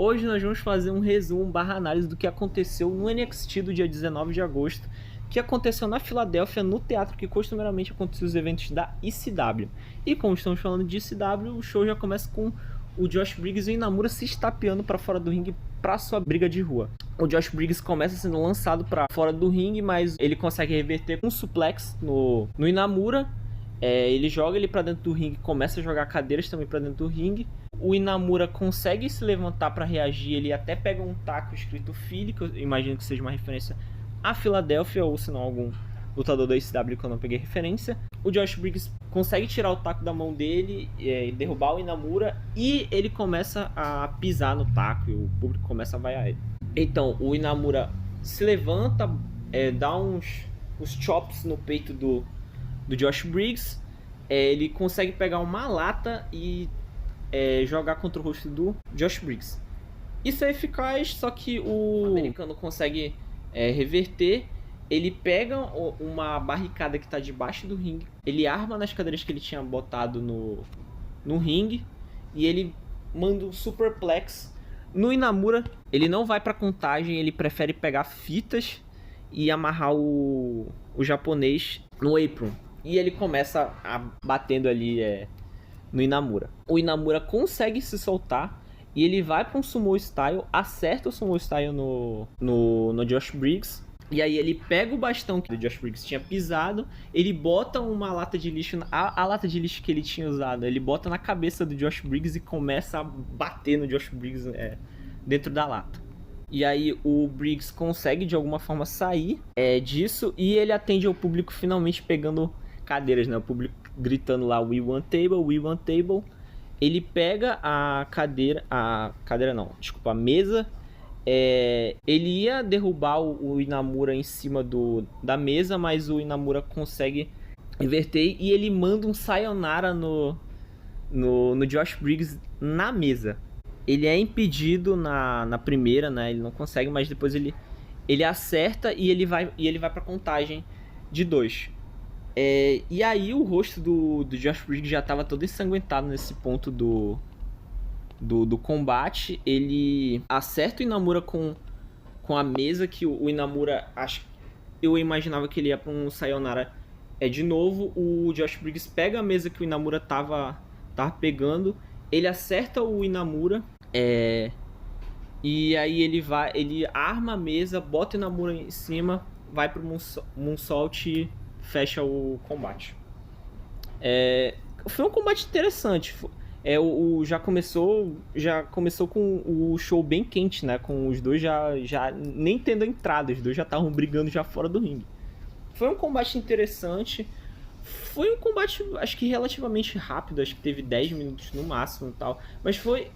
Hoje nós vamos fazer um resumo barra análise do que aconteceu no NXT do dia 19 de agosto, que aconteceu na Filadélfia, no teatro que costumeiramente aconteciam os eventos da ECW. E como estamos falando de ECW, o show já começa com o Josh Briggs e o Inamura se estapeando para fora do ringue para sua briga de rua. O Josh Briggs começa sendo lançado para fora do ringue, mas ele consegue reverter com um suplex no Inamura. Ele joga ele para dentro do ringue, começa a jogar cadeiras também para dentro do ringue. O Inamura consegue se levantar para reagir, ele até pega um taco escrito Philly, que eu imagino que seja uma referência a Filadélfia, ou se não algum lutador da ECW que eu não peguei referência. O Josh Briggs consegue tirar o taco da mão dele, derrubar o Inamura, e ele começa a pisar no taco e o público começa a vaiar ele. Então o Inamura se levanta, dá uns chops no peito do Josh Briggs, ele consegue pegar uma lata e jogar contra o rosto do Josh Briggs. Isso é eficaz, só que o americano consegue reverter. Ele pega uma barricada que está debaixo do ringue, ele arma nas cadeiras que ele tinha botado no ringue e ele manda um superplex no Inamura. Ele não vai para contagem, ele prefere pegar fitas e amarrar o japonês no apron. E ele começa batendo ali no Inamura. O Inamura consegue se soltar e ele vai para um sumo style, acerta o sumo style no Josh Briggs. E aí ele pega o bastão que o Josh Briggs tinha pisado, ele bota uma lata de lixo, a lata de lixo que ele tinha usado, ele bota na cabeça do Josh Briggs e começa a bater no Josh Briggs dentro da lata. E aí o Briggs consegue de alguma forma sair disso e ele atende ao público finalmente pegando cadeiras, né? O público gritando lá "We want table, we want table". Ele pega a mesa. Ele ia derrubar o Inamura em cima da mesa, mas o Inamura consegue inverter e ele manda um sayonara no Josh Briggs na mesa. Ele é impedido na primeira, né? Ele não consegue, mas depois ele acerta e ele vai para contagem de 2. E aí o rosto do Josh Briggs já estava todo ensanguentado nesse ponto do combate. Ele acerta o Inamura com a mesa, que o Inamura, eu imaginava que ele ia para um sayonara de novo. O Josh Briggs pega a mesa que o Inamura tava pegando, ele acerta o Inamura, e aí ele arma a mesa, bota o Inamura em cima, vai pro moonsault e fecha o combate. Foi um combate interessante. Já começou com o show bem quente, né? Com os dois já nem tendo entrada, os dois já estavam brigando já fora do ringue. Foi um combate interessante. Foi um combate, acho que relativamente rápido, acho que teve 10 minutos no máximo e tal. Mas foi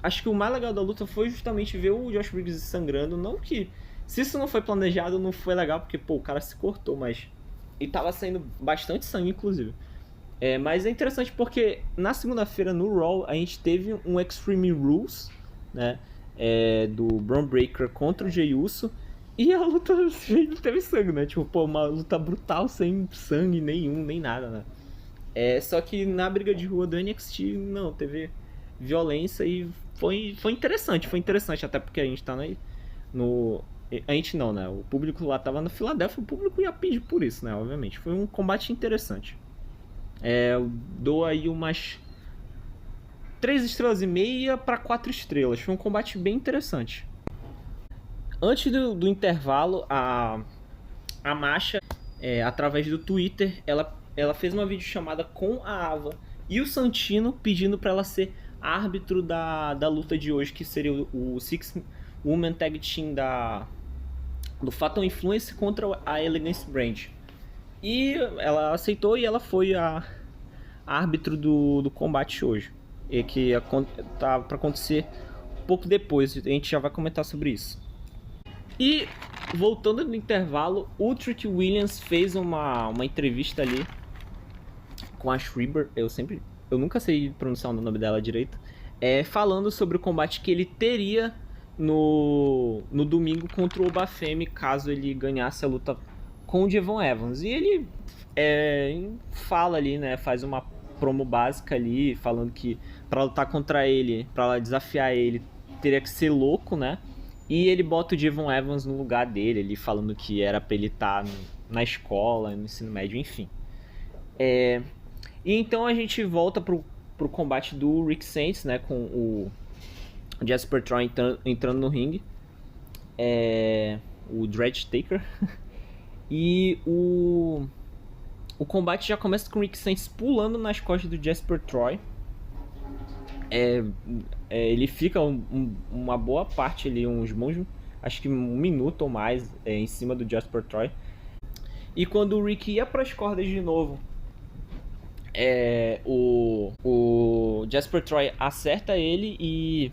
acho que o mais legal da luta foi justamente ver o Josh Briggs sangrando. Não que, se isso não foi planejado, não foi legal, porque o cara se cortou, mas e tava saindo bastante sangue, inclusive. Mas é interessante porque na segunda-feira no Raw a gente teve um Extreme Rules, né, do Bron Breakker contra o Jey Uso, e a luta não teve sangue, né? Uma luta brutal sem sangue nenhum, nem nada, né? Só que na briga de rua do NXT não, teve violência e foi interessante, até porque a gente tá a gente não, né? O público lá tava na Filadélfia, o público ia pedir por isso, né? Obviamente. Foi um combate interessante. Eu dou aí umas 3,5 estrelas para 4 estrelas. Foi um combate bem interessante. Antes do intervalo, a Masha, através do Twitter, ela fez uma videochamada com a Ava e o Santino, pedindo para ela ser árbitro da luta de hoje, que seria o Six Woman Tag Team do Fatal Influence contra a Elegance Brand. E ela aceitou e ela foi a árbitro do combate hoje. E que tá para acontecer pouco depois. A gente já vai comentar sobre isso. E voltando no intervalo, o Trick Williams fez uma entrevista ali com a Schreiber. Eu nunca sei pronunciar o nome dela direito. Falando sobre o combate que ele teria no domingo contra o Obafemi, caso ele ganhasse a luta com o Devon Evans. E ele fala ali, né, faz uma promo básica ali, falando que pra lutar contra ele, pra desafiar ele, teria que ser louco, né? E ele bota o Devon Evans no lugar dele, ele falando que era pra ele estar na escola, no ensino médio, enfim. E então a gente volta pro combate do Rick Sainz, né? Com o Jasper Troy entrando no ringue. O Dredge Taker. E o combate já começa com o Rick Sainz pulando nas costas do Jasper Troy. Ele fica uma boa parte ali, uns bons, acho que 1 minuto ou mais, em cima do Jasper Troy. E quando o Rick ia para as cordas de novo, o Jasper Troy acerta ele e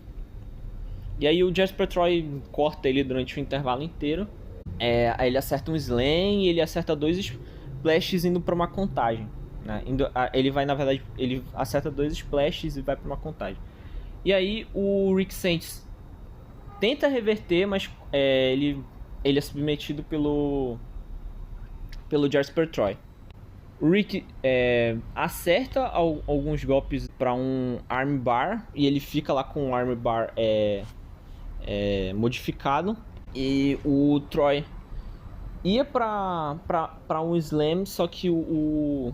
aí o Jasper Troy corta ele durante o intervalo inteiro. Aí ele acerta um slam e ele acerta 2 splashes indo para uma contagem, né? Ele vai, na verdade, ele acerta 2 splashes e vai para uma contagem. E aí o Rick Sainz tenta reverter, mas ele é submetido pelo Jasper Troy. O Rick acerta alguns golpes para um armbar e ele fica lá com o armbar modificado. E o Troy ia pra um slam, só que o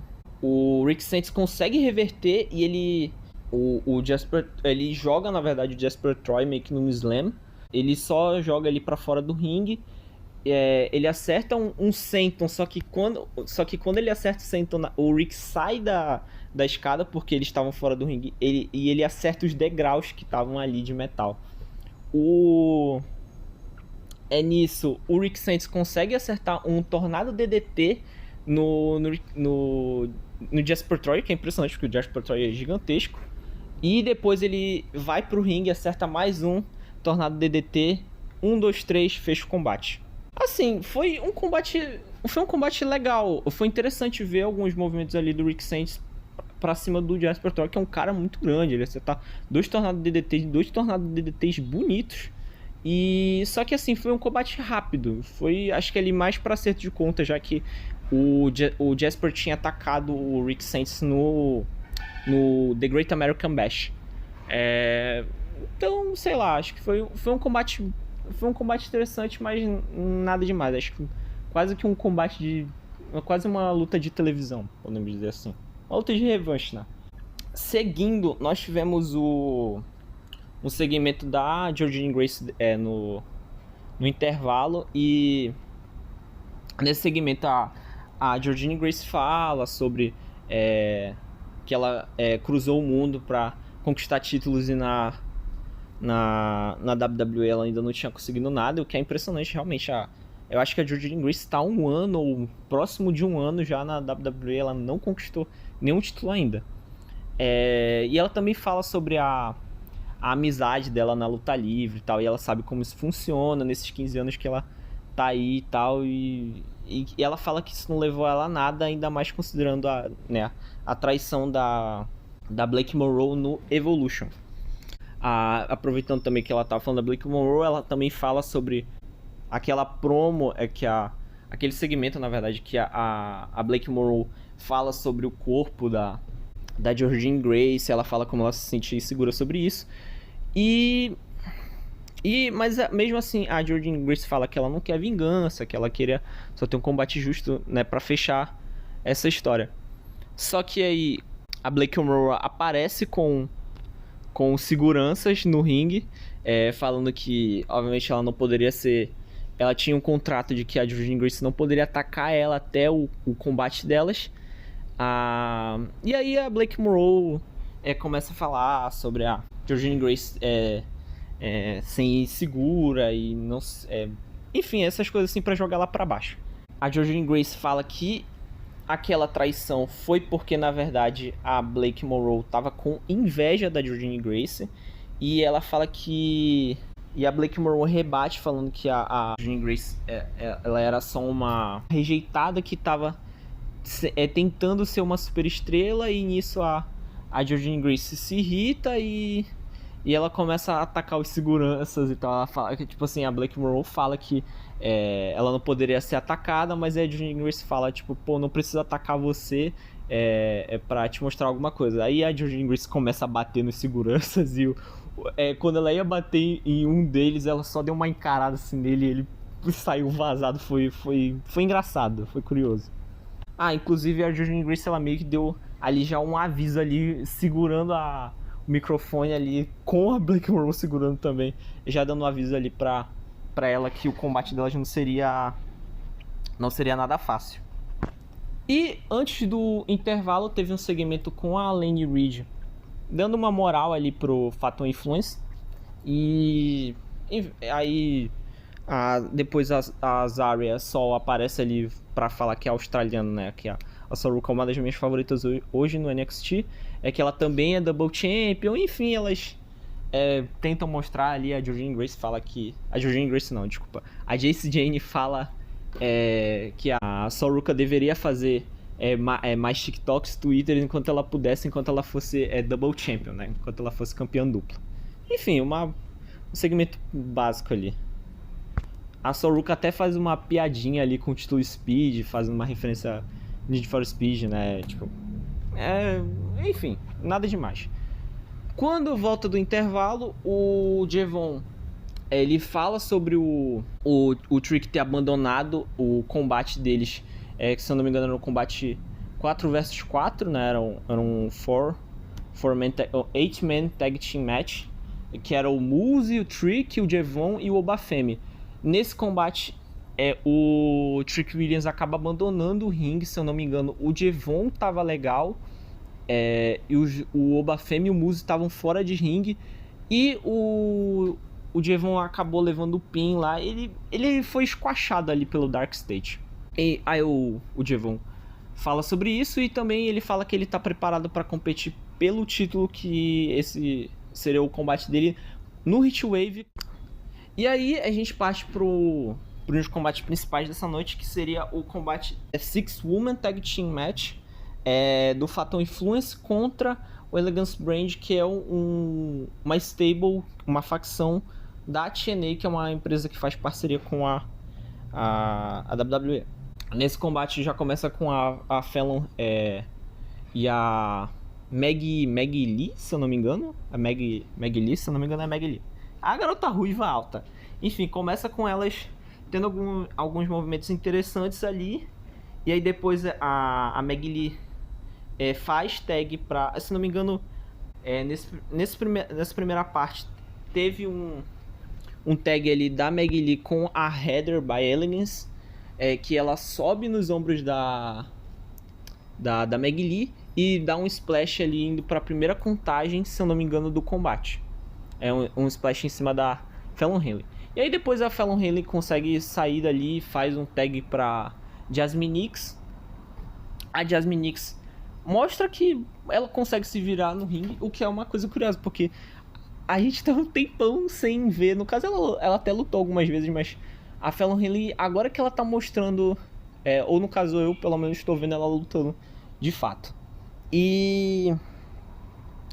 Rick Sainz consegue reverter e o Jasper, ele joga, na verdade, o Jasper Troy meio que num slam. Ele só joga ele pra fora do ringue. Ele acerta um senton, só que quando ele acerta o senton, o Rick sai da escada porque eles estavam fora do ringue. Ele acerta os degraus que estavam ali de metal. Nisso, o Rick Sainz consegue acertar um tornado DDT no Jasper Troy, que é impressionante porque o Jasper Troy é gigantesco. E depois ele vai pro ringue e acerta mais um tornado DDT. 1, 2, 3, fecha o combate. Assim, foi um combate legal. Foi interessante ver alguns movimentos ali do Rick Sainz pra cima do Jasper Troy, que é um cara muito grande. Ele acerta 2 tornados DDTs bonitos. E só que assim, foi um combate rápido. Foi, acho que ali mais para acerto de conta, já que o Jasper tinha atacado o Rick Sainz no The Great American Bash. Então, sei lá, acho que foi um combate interessante, mas nada demais. Acho que quase que um combate quase uma luta de televisão, podemos dizer assim. Uma luta de revanche, né? Seguindo, nós tivemos um segmento da Jordynne Grace no intervalo, e nesse segmento a Jordynne Grace fala sobre que ela cruzou o mundo para conquistar títulos e na WWE ela ainda não tinha conseguido nada, o que é impressionante realmente. Eu acho que a Jordynne Grace está 1 ano ou próximo de 1 ano já na WWE, ela não conquistou nenhum título ainda. E ela também fala sobre a amizade dela na luta livre e tal, e ela sabe como isso funciona nesses 15 anos que ela tá aí e tal, e ela fala que isso não levou ela a nada, ainda mais considerando a traição da Blake Monroe no Evolution. Aproveitando também que ela tá falando da Blake Monroe, ela também fala sobre aquela promo, aquele segmento, na verdade, que a Blake Monroe fala sobre o corpo da Jordynne Grace. Ela fala como ela se sente insegura sobre isso. Mas mesmo assim, a Jordynne Grace fala que ela não quer vingança, que ela queria só ter um combate justo, né, pra fechar essa história. Só que aí a Blake Monroe aparece com seguranças no ringue, falando que, obviamente, ela não poderia ser... Ela tinha um contrato de que a Jordynne Grace não poderia atacar ela até o combate delas. E aí a Blake Monroe começa a falar sobre a Jordynne Grace sem segura e não... enfim, essas coisas assim pra jogar lá pra baixo. A Jordynne Grace fala que aquela traição foi porque, na verdade, a Blake Monroe tava com inveja da Jordynne Grace. E ela fala que... E a Blake Monroe rebate falando que a Jordynne Grace ela era só uma rejeitada que tava tentando ser uma super estrela. E nisso a Jordynne Grace se irrita e ela começa a atacar os seguranças e tal. Ela fala que, tipo assim, a Blake Monroe fala que ela não poderia ser atacada, mas a Jordynne Grace fala, tipo, pô, não precisa atacar você, pra te mostrar alguma coisa. Aí a Jordynne Grace começa a bater nos seguranças e quando ela ia bater em um deles, ela só deu uma encarada assim nele e ele saiu vazado. Foi engraçado, foi curioso. Inclusive a Jordynne Grace, ela meio que deu ali já um aviso ali, segurando o microfone ali, com a Black Monroe segurando também, já dando um aviso ali pra ela que o combate dela já não seria nada fácil. E antes do intervalo teve um segmento com a Lane Reed, dando uma moral ali pro Fatal Influence. E aí depois a Zarya só aparece ali pra falar que é australiano, né? Que a Saruka é uma das minhas favoritas hoje no NXT. É que ela também é Double Champion. Enfim, elas tentam mostrar ali. A Jordynne Grace fala que... A Jordynne Grace não, desculpa. A Jacy Jayne fala que a Saruka deveria fazer mais TikToks, Twitter, enquanto ela pudesse, enquanto ela fosse Double Champion, né? Enquanto ela fosse campeã dupla. Enfim, um segmento básico ali. A Saruka até faz uma piadinha ali com o título Speed, fazendo uma referência a Need for Speed, né? Tipo, enfim, nada demais. Quando volta do intervalo, o Devon ele fala sobre o Trick ter abandonado o combate deles, que se eu não me engano era um combate 4 vs 4, né? Era um 8-man tag team match, que era o Moose, o Trick, o Devon e o Obafemi. Nesse combate, o Trick Williams acaba abandonando o ringue, se eu não me engano. O Devon tava legal, e o Obafemi e o Moose estavam fora de ringue. E o Devon acabou levando o pin lá. Ele foi esquachado ali pelo Dark State. E aí o Devon fala sobre isso, e também ele fala que ele tá preparado para competir pelo título, que esse seria o combate dele no Heatwave. E aí a gente parte pros combates principais dessa noite, que seria o combate Six Woman Tag Team Match do Fatal Influence contra o Elegance Brand, que é uma stable, uma facção da TNA, que é uma empresa que faz parceria com a WWE. Nesse combate já começa com a Fallon e a Maggie Lee, se eu não me engano. A Maggie Lee, se eu não me engano, é a Maggie Lee. A garota ruiva alta. Enfim, começa com elas tendo alguns movimentos interessantes ali. E aí depois a Maggie Lee faz tag pra... Se não me engano, nessa primeira parte teve um tag ali da Maggie Lee com a Heather by Elegance, que ela sobe nos ombros da Maggie Lee e dá um splash ali indo pra primeira contagem, se eu não me engano, do combate. Um splash em cima da Fallon Henley. E aí depois a Fallon Henley consegue sair dali e faz um tag pra Jasmine Nix. A Jasmine Nix mostra que ela consegue se virar no ringue, o que é uma coisa curiosa, porque a gente tá um tempão sem ver. No caso, ela até lutou algumas vezes, mas a Fallon Henley, agora que ela tá mostrando, ou no caso eu pelo menos estou vendo ela lutando de fato. E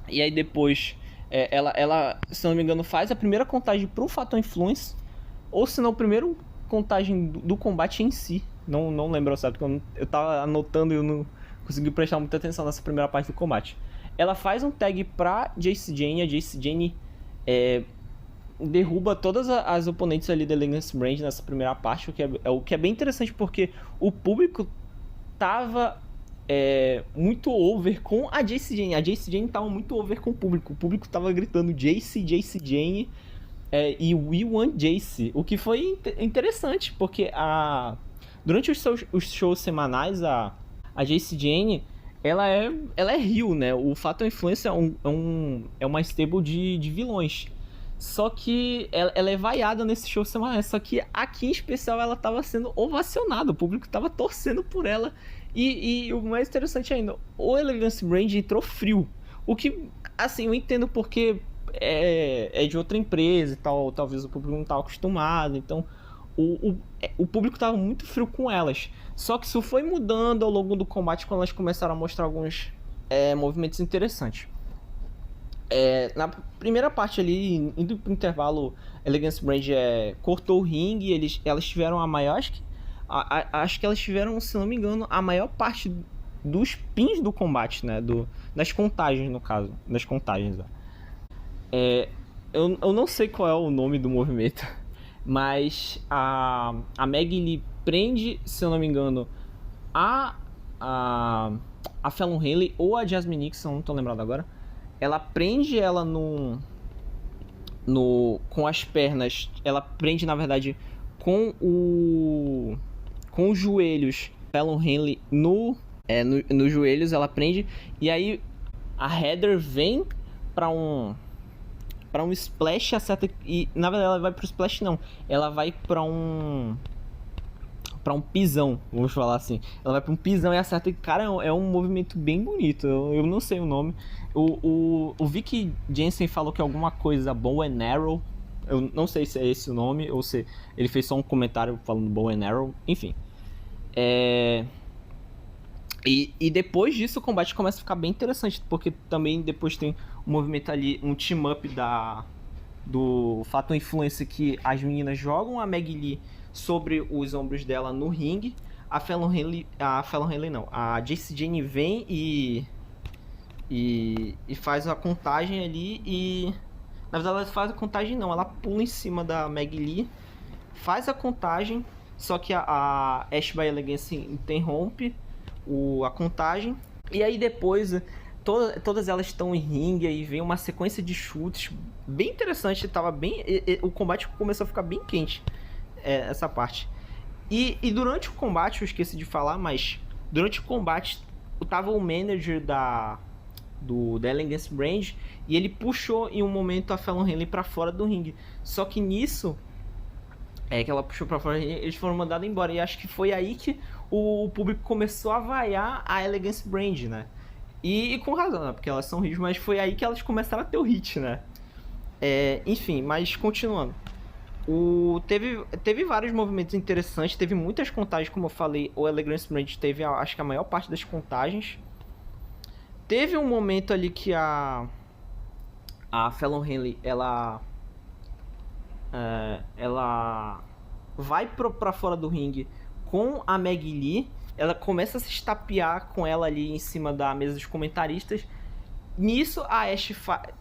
aí depois ela, se não me engano, faz a primeira contagem pro Fatal Influence, ou se não, a primeira contagem do combate em si. Não lembro, sabe? Porque eu tava anotando e eu não consegui prestar muita atenção nessa primeira parte do combate. Ela faz um tag pra Jacy Jayne. A Jacy Jayne derruba todas as oponentes ali da Elegance Brand nessa primeira parte, o que é bem interessante, porque o público tava muito over com a Jacy Jayne. A Jacy Jayne tava muito over com o público tava gritando Jacy Jayne e We Want Jacy, o que foi interessante, porque durante os shows semanais a Jacy Jayne ela é heel, né? O Fatal Influence é uma stable de vilões. Só que ela é vaiada nesse show semanal. Só que aqui em especial ela tava sendo ovacionada. O público tava torcendo por ela. E o mais interessante ainda, o Elegance Brand entrou frio. O que, assim, eu entendo porque é de outra empresa e tal. Talvez o público não tava acostumado. Então o público tava muito frio com elas. Só que isso foi mudando ao longo do combate, quando elas começaram a mostrar alguns movimentos interessantes. Na primeira parte ali, indo pro intervalo, Elegance Brand cortou o ringue e elas tiveram a maior... Acho que elas tiveram, se não me engano, a maior parte dos pins do combate, né? Das contagens, no caso. Das contagens, eu não sei qual é o nome do movimento, mas a Maggie Lee prende, se eu não me engano, a Fallon Henley ou a Jasmine Nixon, não tô lembrado agora. Ela prende ela com as pernas. Ela prende, na verdade, com os joelhos. Fallon Henley nos joelhos, ela prende. E aí a Heather vem pra um splash, acerta. E na verdade ela vai pro splash, não. Ela vai pra um pisão, vamos falar assim. Ela vai pra um pisão e acerta. E, cara, é um movimento bem bonito. Eu não sei o nome. O Vicky Jensen falou que é alguma coisa Bow and Arrow. Eu não sei se é esse o nome ou se ele fez só um comentário falando Bow and Arrow. Enfim. E depois disso o combate começa a ficar bem interessante, porque também depois tem um movimento ali, um team-up do Fatal Influence, que as meninas jogam a Maggie Lee sobre os ombros dela no ringue. A Fallon Henley não, a Jacy Jayne vem e faz a contagem ali e... Na verdade ela faz a contagem não, ela pula em cima da Maggie Lee, faz a contagem, só que a Ash by Elegance interrompe a contagem. E aí depois todas elas estão em ringue e vem uma sequência de chutes bem interessante. O combate começou a ficar bem quente, essa parte. E durante o combate, eu esqueci de falar, mas durante o combate tava o manager da Elegance Brand e ele puxou em um momento a Fallon Henley pra fora do ringue. Só que nisso, que ela puxou pra fora, eles foram mandados embora. E acho que foi aí que o público começou a vaiar a Elegance Brand, né? E com razão, né? Porque elas são rios, mas foi aí que elas começaram a ter o hit, né? Enfim, mas continuando. Teve vários movimentos interessantes, teve muitas contagens, como eu falei. O Elegance Brand teve, acho que a maior parte das contagens. Teve um momento ali que a Fallon Henley, ela vai pra fora do ringue com a Maggie Lee. Ela começa a se estapear com ela ali em cima da mesa dos comentaristas. Nisso a Ash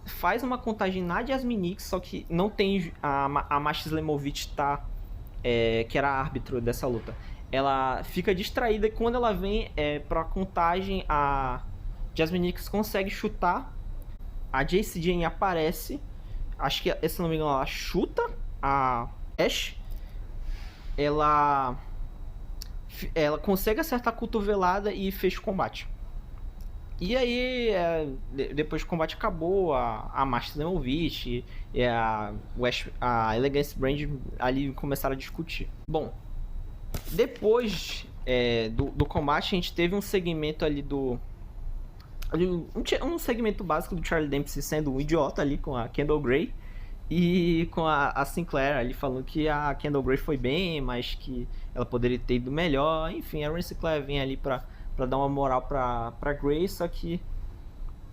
faz uma contagem na Jasmine Nix, só que não tem a Masha Slamovich que era árbitro dessa luta. Ela fica distraída e quando ela vem pra contagem, a Jasmine Nix consegue chutar. A Jacy Jayne aparece. Acho que, se não me engano, ela chuta a Ash. Ela consegue acertar a cotovelada e fecha o combate. E aí, depois que o combate acabou, a Masha Slamovich e a Elegance Brand ali começaram a discutir. Bom, depois do combate, a gente teve um segmento ali um segmento básico do Charlie Dempsey sendo um idiota ali com a Kendall Gray e com a Sinclair ali falando que a Kendall Gray foi bem, mas que ela poderia ter ido melhor. Enfim, a Sinclair vem ali pra dar uma moral pra Gray, só que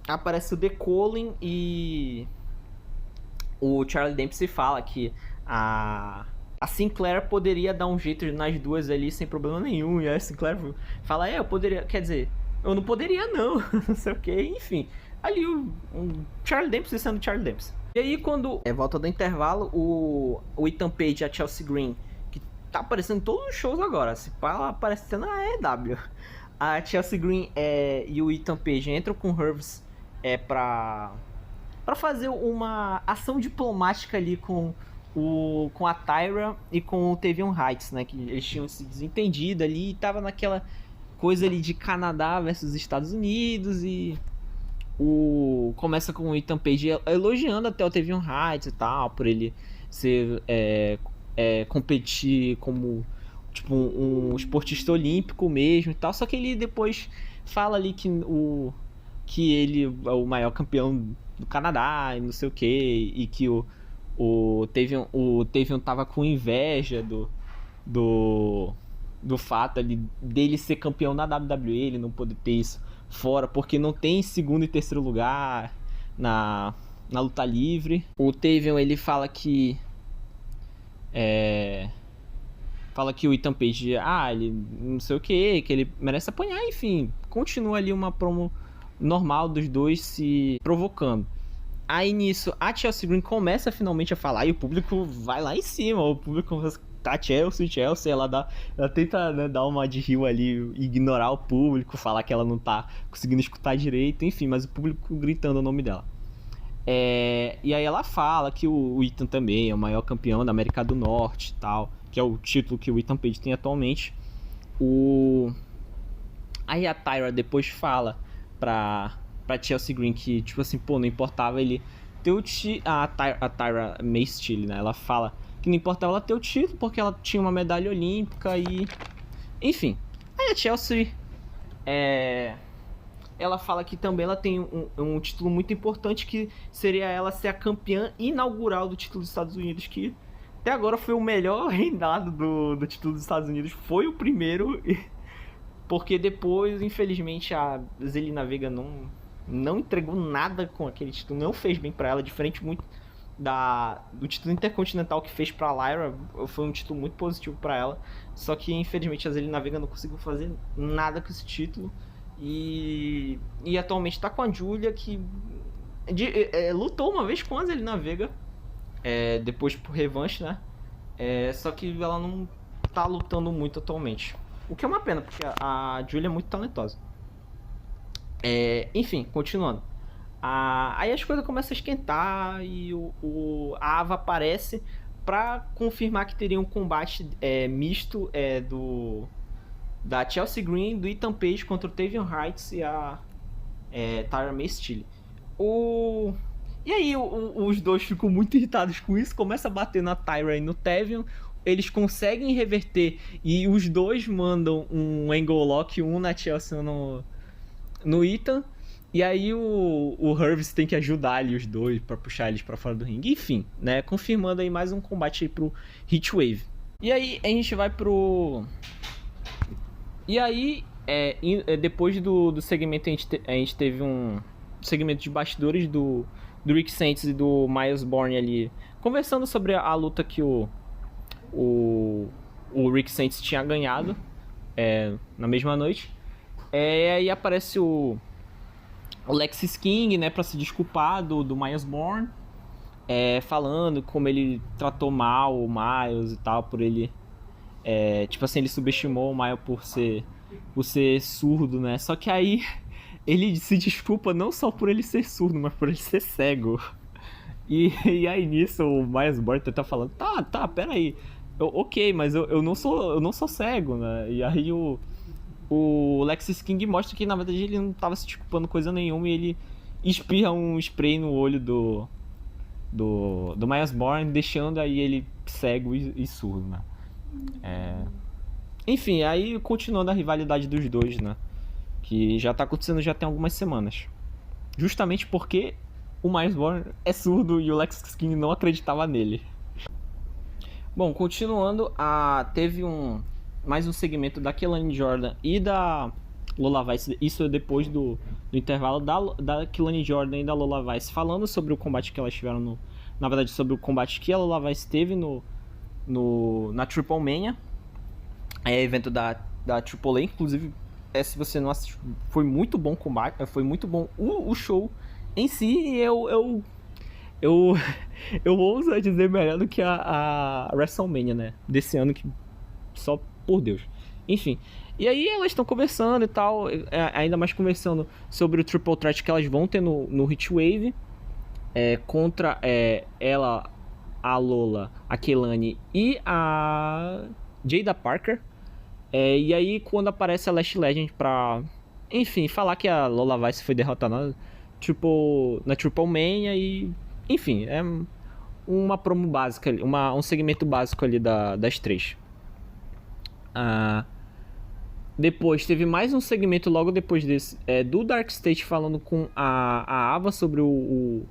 aparece o The Colin e o Charlie Dempsey fala que a Sinclair poderia dar um jeito nas duas ali sem problema nenhum. E a Sinclair fala, eu poderia, quer dizer, eu não poderia não, não sei o que, enfim. Ali o Charlie Dempsey sendo Charlie Dempsey. E aí quando volta do intervalo, o Ethan Page e a Chelsea Green, que tá aparecendo em todos os shows agora, se pá, ela aparece na AEW. A Chelsea Green e o Ethan Page entram com o Herbs pra fazer uma ação diplomática ali com a Tyra e com o Tavion Heights, né? Que eles tinham se desentendido ali e tava naquela coisa ali de Canadá versus Estados Unidos. E começa com o Ethan Page elogiando até o Tavion Heights e tal, por ele ser competir como tipo um esportista olímpico mesmo e tal. Só que ele depois fala ali que ele é o maior campeão do Canadá e não sei o que, e que o Tavion tava com inveja do fato ali dele ser campeão na WWE, ele não poder ter isso fora, porque não tem segundo e terceiro lugar na luta livre. O Tavion, ele fala que Fala que o Ethan Page, ele não sei o que ele merece apanhar, enfim. Continua ali uma promo normal dos dois se provocando. Aí nisso, a Chelsea Green começa finalmente a falar e o público vai lá em cima. O público tá Chelsea, ela tenta, né, dar uma de rio ali, ignorar o público, falar que ela não tá conseguindo escutar direito, enfim, mas o público gritando o nome dela. E aí ela fala que o Ethan também é o maior campeão da América do Norte e tal, que é o título que o Ethan Page tem atualmente. Aí a Tyra depois fala pra Chelsea Green que, tipo assim, não importava ele ter o título. A Tyra May Steele, né? Ela fala que não importava ela ter o título porque ela tinha uma medalha olímpica e... Enfim. Aí a Chelsea... Ela fala que também ela tem um título muito importante, que seria ela ser a campeã inaugural do título dos Estados Unidos, que até agora foi o melhor reinado do título dos Estados Unidos. Foi o primeiro, porque depois, infelizmente, a Zelina Vega não entregou nada com aquele título, não fez bem pra ela, diferente muito do título intercontinental que fez pra Lyra. Foi um título muito positivo pra ela, só que infelizmente a Zelina Vega não conseguiu fazer nada com esse título. E atualmente tá com a Giulia, que lutou uma vez com a Zelina Vega, depois por revanche, né? Só que ela não tá lutando muito atualmente, o que é uma pena, porque a Giulia é muito talentosa. Enfim, continuando. Aí as coisas começam a esquentar e a Ava aparece pra confirmar que teria um combate misto da Chelsea Green, do Ethan Page contra o Tavion Heights e a Tyra May Steele. E aí os dois ficam muito irritados com isso, começa a bater na Tyra e no Tavion. Eles conseguem reverter e os dois mandam um angle lock, um na Chelsea e no Ethan. E aí o Herves tem que ajudar ali os dois pra puxar eles pra fora do ringue. Enfim, né, confirmando aí mais um combate aí pro Heatwave. E aí a gente vai pro... E aí, depois do segmento, a gente teve um segmento de bastidores do Rick Saints e do Miles Bourne ali, conversando sobre a luta que o Rick Saints tinha ganhado na mesma noite. Aí aparece o Lexis King, né, pra se desculpar do Miles Bourne, falando como ele tratou mal o Miles e tal, por ele... tipo assim, ele subestimou o Miles por ser surdo, né? Só que aí ele se desculpa não só por ele ser surdo, mas por ele ser cego. E aí nisso o Miles Bourne tá falando, tá, pera aí, ok, mas eu não sou cego, né? E aí o Lexis King mostra que na verdade ele não tava se desculpando coisa nenhuma, e ele espirra um spray no olho do Miles Bourne, deixando aí ele cego e surdo, né? Enfim, aí continuando a rivalidade dos dois, né? Que já tá acontecendo já tem algumas semanas. Justamente porque o Miles Bourne é surdo e o Lexis King não acreditava nele. Bom, continuando, teve mais um segmento da Kelani Jordan e da Lola Vice. Isso depois do intervalo da Kelani Jordan e da Lola Vice, falando sobre o combate que elas tiveram na verdade, sobre o combate que a Lola Vice teve na Triple Mania, evento da Triple A. Inclusive, se você não assistiu, foi muito bom o combate, foi muito bom o show em si. E eu ouso dizer melhor do que a WrestleMania, né, desse ano, que só por Deus. Enfim, e aí elas estão conversando e tal, ainda mais conversando sobre o Triple Threat que elas vão ter no Heatwave, contra ela, a Lola, a Kelani e a Jada Parker. E aí quando aparece a Lash Legend pra, enfim, falar que a Lola Vice foi derrotada na Triple Mania. E enfim, é uma promo básica ali, um segmento básico ali das três. Depois teve mais um segmento logo depois desse, do Dark State falando com a Ava sobre o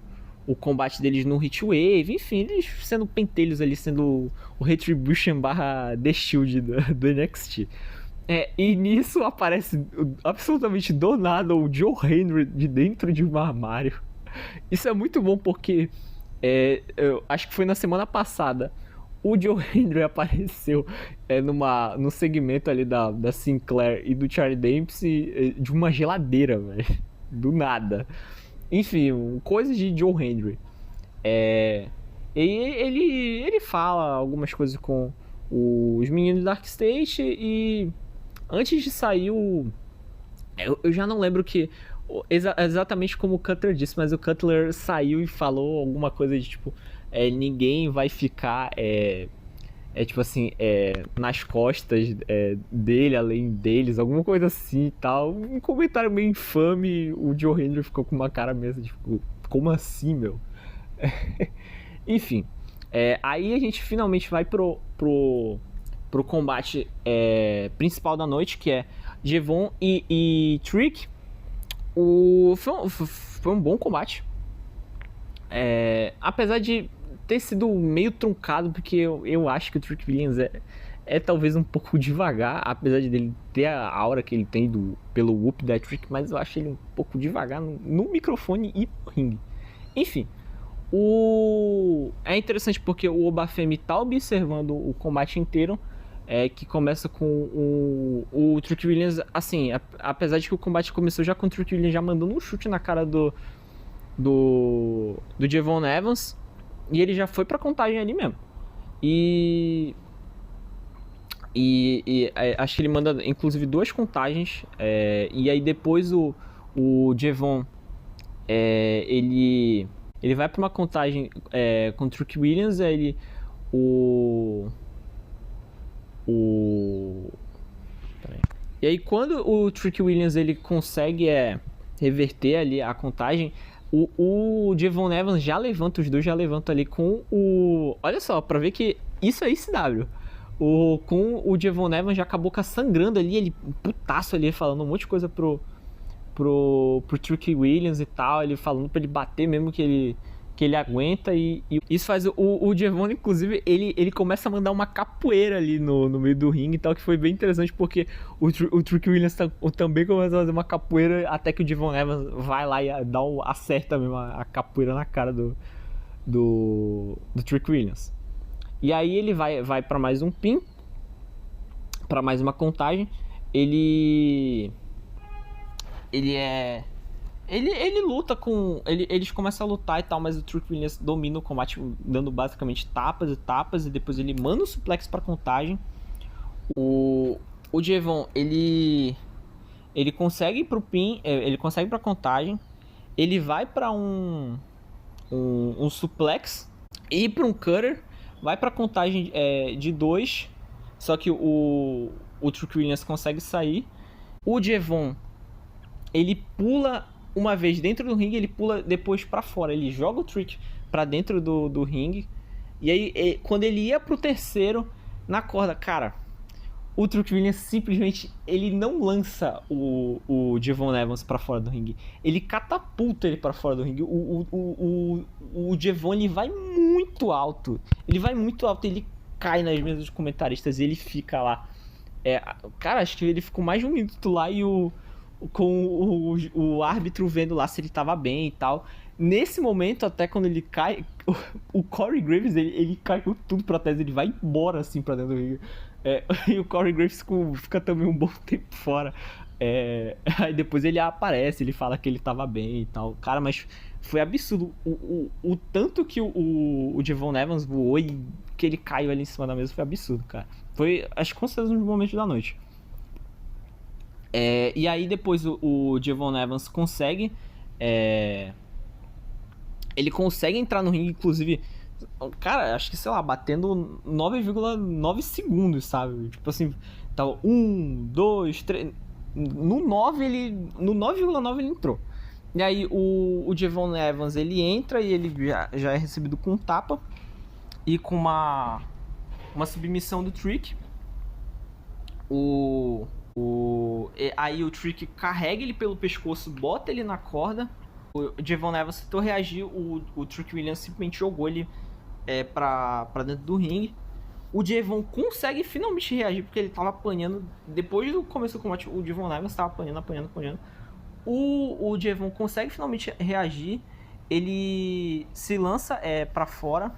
combate deles no Heatwave. Enfim, eles sendo pentelhos ali, sendo o Retribution / The Shield do NXT. E nisso aparece absolutamente do nada o Joe Henry de dentro de um armário. Isso é muito bom porque eu acho que foi na semana passada O Joe Hendry apareceu num segmento ali da Sinclair e do Charlie Dempsey de uma geladeira, velho. Do nada. Enfim, coisas de Joe Hendry. E ele fala algumas coisas com os meninos da Dark State e antes de sair eu já não lembro exatamente como o Cutler disse, mas o Cutler saiu e falou alguma coisa de tipo ninguém vai ficar tipo assim, nas costas dele, além deles, alguma coisa assim e tal. Um comentário meio infame, o Joe Hendry ficou com uma cara mesmo, tipo, como assim, meu? Enfim, aí a gente finalmente vai pro combate principal da noite, que é Jevon e Trick. Foi um bom combate. Apesar de ter sido meio truncado, porque eu acho que o Trick Williams é talvez um pouco devagar, apesar de ele ter a aura que ele tem pelo whoop da Trick, mas eu acho ele um pouco devagar no microfone e no ringue. Enfim, é interessante porque o Obafemi tá observando o combate inteiro, que começa com o Trick Williams, assim, apesar de que o combate começou já com o Trick Williams já mandando um chute na cara do Jevon Evans, e ele já foi pra contagem ali mesmo. E acho que ele manda inclusive 2 contagens, e aí depois o Jevon ele vai pra uma contagem com o Trick Williams, aí e aí quando o Trick Williams ele consegue reverter ali a contagem, o Jevon Evans já levanta, os dois já levantam ali com olha só, pra ver que isso é ICW. Com o Jevon Evans já acabou sangrando ali, ele putaço ali, falando um monte de coisa pro Trick Williams e tal, ele falando pra ele bater mesmo que ele aguenta, e isso faz o Jevon, inclusive, ele começa a mandar uma capoeira ali no meio do ringue e tal, que foi bem interessante, porque o Trick Williams também começa a fazer uma capoeira, até que o Jevon Evans vai lá e acerta mesmo a capoeira na cara do Trick Williams. E aí ele vai pra mais um pin, pra mais uma contagem. Ele luta com... Eles começam a lutar e tal, mas o Trick Williams domina o combate, dando basicamente tapas, e depois ele manda o suplex pra contagem. O Jevon, ele consegue ir pro pin, ele consegue ir pra contagem, ele vai pra um suplex, e pra um cutter, vai pra contagem de 2, só que o Trick Williams consegue sair. O Jevon, ele pula uma vez dentro do ringue, ele pula depois pra fora, ele joga o Trick pra dentro do ringue, e aí quando ele ia pro terceiro, na corda, cara, o Trick Williams simplesmente, ele não lança o Jevon Evans pra fora do ringue, ele catapulta ele pra fora do ringue. O Jevon, ele vai muito alto, ele cai nas mesas dos comentaristas e ele fica lá. Cara, acho que ele ficou mais de 1 minuto lá, e com o árbitro vendo lá se ele tava bem e tal. Nesse momento, até quando ele cai, o Corey Graves, ele caiu tudo pra trás, ele vai embora assim pra dentro do ringue. E o Corey Graves fica também um bom tempo fora. Aí depois ele aparece, ele fala que ele tava bem e tal. Cara, mas foi absurdo o tanto que o Jevon Evans voou e que ele caiu ali em cima da mesa, foi absurdo, cara. Foi, acho que com certeza, um dos momentos da noite. E aí depois o Jevon Evans consegue ele consegue entrar no ringue, inclusive, cara, acho que, sei lá, batendo 9,9 segundos, sabe? Tipo assim, tava 1, 2, 3... No 9,9 ele entrou. E aí o Jevon Evans, ele entra e ele já é recebido com um tapa e com uma submissão do Trick. Aí o Trick carrega ele pelo pescoço, bota ele na corda. O Jevon Evans tentou reagir, o Trick Williams simplesmente jogou ele pra dentro do ringue. O Jevon consegue finalmente reagir, porque ele tava apanhando. Depois do começo do combate, o Jevon Evans tava apanhando. O Jevon consegue finalmente reagir. Ele se lança pra fora.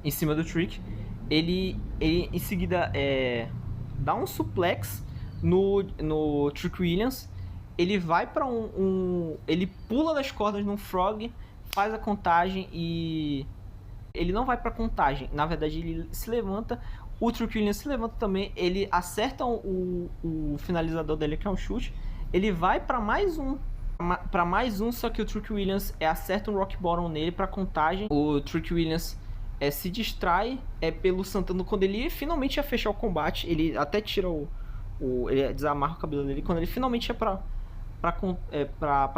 em cima do Trick. Ele em seguida dá um suplex no Trick Williams. Ele vai pra ele pula das cordas num Frog, faz a contagem e... Ele não vai pra contagem, na verdade ele se levanta, o Trick Williams se levanta também, ele acerta o finalizador dele, que é um chute, ele vai pra mais um, só que o Trick Williams acerta um Rock Bottom nele pra contagem. O Trick Williams se distrai pelo Santana quando ele finalmente ia fechar o combate, ele até tira ele desamarra o cabelo dele, quando ele finalmente pra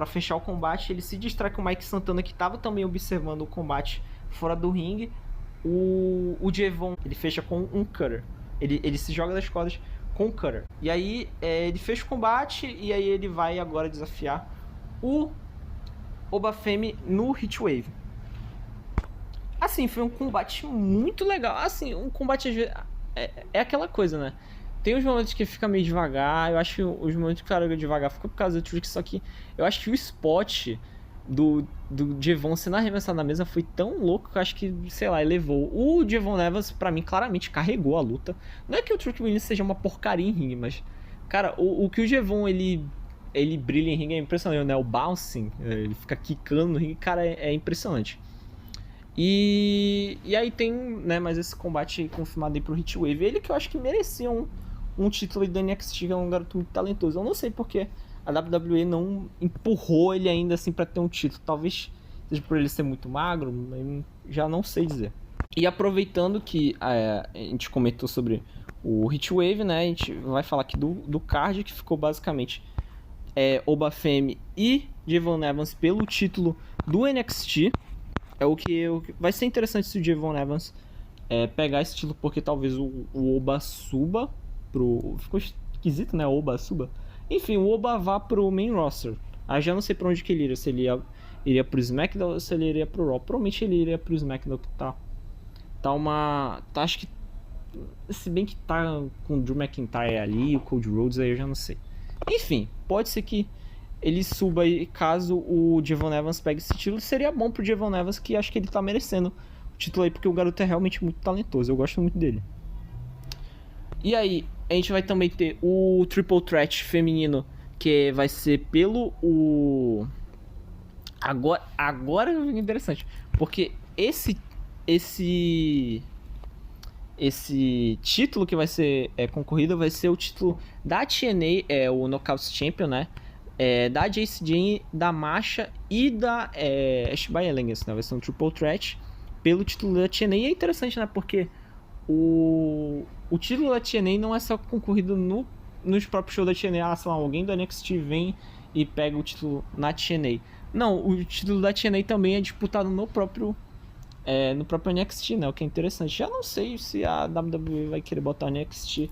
fechar o combate, ele se distrai com o Mike Santana, que tava também observando o combate fora do ringue. O Devon, ele fecha com um cutter, ele se joga das cordas com um cutter, e aí ele fecha o combate, e aí ele vai agora desafiar o Obafemi no Heatwave. Assim, foi um combate muito legal. Assim, um combate é aquela coisa, né? Tem os momentos que fica meio devagar. Eu acho que os momentos que fica devagar ficou por causa do Trick. Só que eu acho que o spot do Devon sendo arremessado na mesa foi tão louco que eu acho que, sei lá, elevou. O Devon Evans, pra mim, claramente carregou a luta. Não é que o Trick Williams seja uma porcaria em ringue, mas, cara, o que o Devon ele brilha em ringue é impressionante, né? O bouncing, ele fica quicando no ringue, cara, é impressionante. E aí tem, né, mais esse combate confirmado aí pro Heatwave. Ele que eu acho que merecia um título aí do NXT, que é um garoto muito talentoso. Eu não sei porque a WWE não empurrou ele ainda assim pra ter um título. Talvez seja por ele ser muito magro, já não sei dizer. E aproveitando que a gente comentou sobre o Heatwave, né, a gente vai falar aqui do card, que ficou basicamente Obafemi e Devon Evans pelo título do NXT. O que vai ser interessante se o Devon Evans pegar esse título, porque talvez o Oba suba pro... Ficou esquisito, né? O Oba suba. Enfim, o Oba vá pro main roster. Aí já não sei pra onde que ele iria. Se ele iria pro SmackDown ou se ele iria pro Raw. Provavelmente ele iria pro SmackDown, que tá acho que... Se bem que tá com o Drew McIntyre ali, o Cody Rhodes, aí eu já não sei. Enfim, pode ser que ele suba aí, caso o Devon Evans pegue esse título. Seria bom pro Devon Evans, que acho que ele tá merecendo o título aí, porque o garoto é realmente muito talentoso. Eu gosto muito dele. E aí, a gente vai também ter o Triple Threat feminino, que vai ser pelo Agora é interessante, porque esse título que vai ser concorrido vai ser o título da TNA, o Knockouts Champion, né? Da Jacy Jayne, da Masha e da Ashby Ellinger, né? Vai ser um Triple Threat pelo título da TNA. E é interessante, né? Porque o título da TNA não é só concorrido nos próprios shows da TNA. Sei lá, alguém do NXT vem e pega o título na TNA. Não, o título da TNA também é disputado no próprio NXT, né? O que é interessante. Já não sei se a WWE vai querer botar o NXT,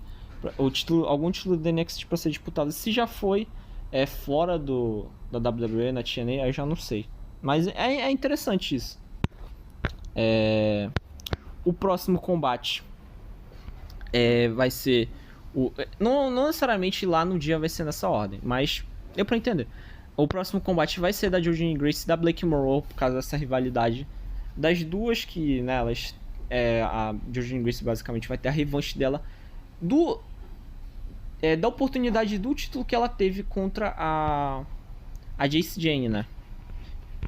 algum título do NXT para ser disputado. Se já foi fora da WWE na TNA, aí já não sei. Mas é interessante isso. O próximo combate vai ser não necessariamente lá no dia vai ser nessa ordem, mas deu pra entender. O próximo combate vai ser da Jordynne Grace e da Blake Monroe, por causa dessa rivalidade das duas, que, né, a Jordynne Grace basicamente vai ter a revanche dela da oportunidade do título que ela teve contra a Jacy Jayne, né?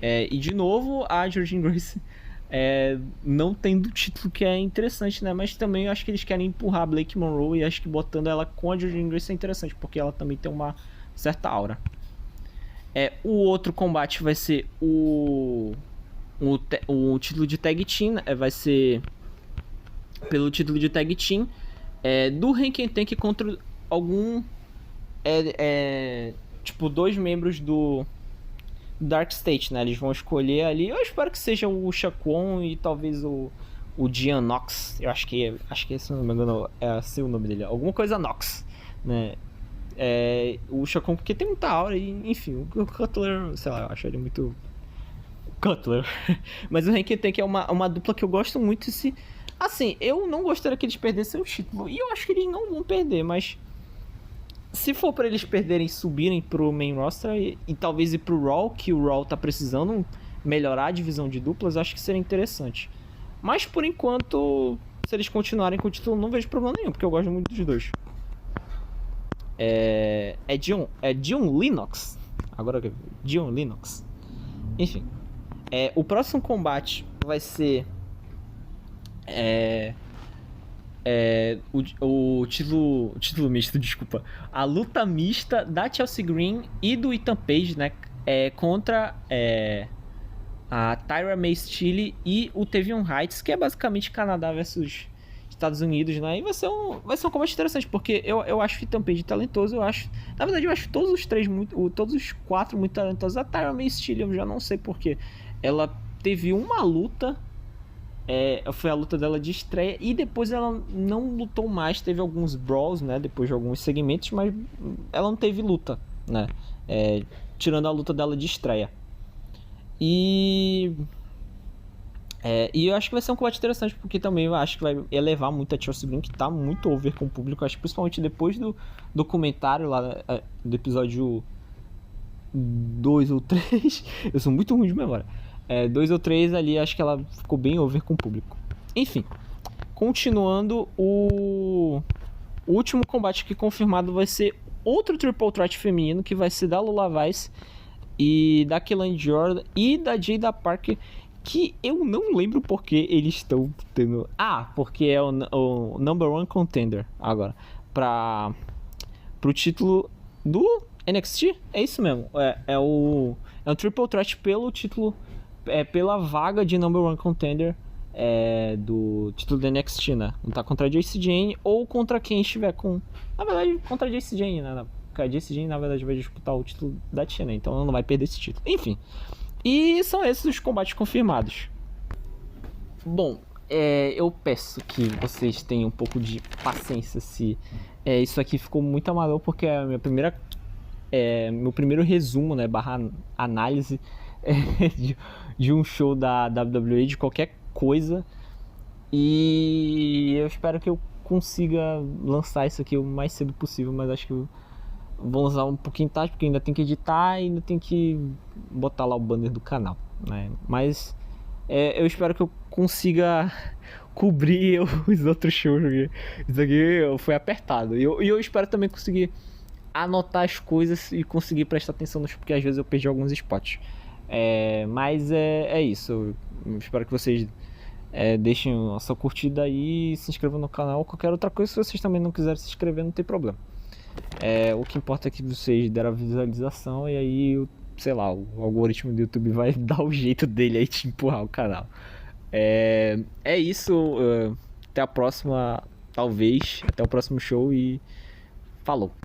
E de novo a Jordynne Grace não tendo o título, que é interessante, né? Mas também eu acho que eles querem empurrar a Blake Monroe, e acho que botando ela com a Jordynne Grace é interessante, porque ela também tem uma certa aura. O outro combate vai ser o título de Tag Team, vai ser pelo título de Tag Team do Rankin Tank contra algum tipo dois membros do Dark State, né? Eles vão escolher ali, eu espero que seja o Shaquon e talvez o Gian Nox. Eu acho que esse, não me engano, é assim o nome dele, alguma coisa Nox, né? O Shaquon, porque tem muita aura, e enfim, o Cutler, sei lá, eu acho ele muito Cutler. Mas o Rankin Tank é uma dupla que eu gosto muito. Assim, eu não gostaria que eles perdessem o título, e eu acho que eles não vão perder, mas se for pra eles perderem e subirem pro main roster e talvez ir pro Raw, que o Raw tá precisando melhorar a divisão de duplas, acho que seria interessante. Mas por enquanto, se eles continuarem com o título, não vejo problema nenhum, porque eu gosto muito dos dois. É Dion Linux. Agora Dion Linux. Enfim. O próximo combate vai ser o título misto, desculpa. A luta mista da Chelsea Green e do Ethan Page, né? Contra a Tyra May Steele e o Tevion Heights, que é basicamente Canadá versus Estados Unidos, né? E vai ser um combate interessante, porque eu acho o Ethan Page talentoso, na verdade eu acho todos os quatro muito talentosos. A Tyra May Steele eu já não sei porquê. Ela teve uma luta, foi a luta dela de estreia, e depois ela não lutou mais, teve alguns brawls, né? Depois de alguns segmentos, mas ela não teve luta, né? Tirando a luta dela de estreia. E eu acho que vai ser um combate interessante, porque também eu acho que vai elevar muito a Chelsea Green, que tá muito over com o público. Eu acho que principalmente depois do documentário lá, do episódio 2 ou 3. Eu sou muito ruim de memória. 2 ou 3 ali, acho que ela ficou bem over com o público. Enfim, continuando, o último combate aqui confirmado vai ser outro Triple Threat feminino, que vai ser da Lula Vice e da Kelani Jordan e da Jada Parker, que eu não lembro porque eles estão tendo... porque é o number one contender agora pro título do NXT. É isso mesmo, é um Triple Threat pelo título, pela vaga de number one contender do título do NXT, né? Não tá contra a Jacy Jayne ou contra quem estiver com... Na verdade, contra a Jacy Jayne, né? Porque a Jacy Jayne, na verdade, vai disputar o título da TNA, então ela não vai perder esse título. Enfim, e são esses os combates confirmados. Bom, eu peço que vocês tenham um pouco de paciência se isso aqui ficou muito amador, porque é a minha meu primeiro resumo, né, barra análise de um show da WWE, de qualquer coisa. E eu espero que eu consiga lançar isso aqui o mais cedo possível, mas acho que eu vou lançar um pouquinho tarde, porque ainda tem que editar e ainda tem que botar lá o banner do canal, né? Mas eu espero que eu consiga cobrir os outros shows. Isso aqui foi apertado. E eu espero também conseguir anotar as coisas e conseguir prestar atenção nos, porque às vezes eu perdi alguns spots. Mas é isso. Eu espero que vocês deixem a sua curtida aí, se inscrevam no canal. Qualquer outra coisa, se vocês também não quiserem se inscrever, não tem problema. O que importa é que vocês deram a visualização, e aí, sei lá, o algoritmo do YouTube vai dar o jeito dele aí de empurrar o canal. É isso. Até a próxima, talvez. Até o próximo show e falou.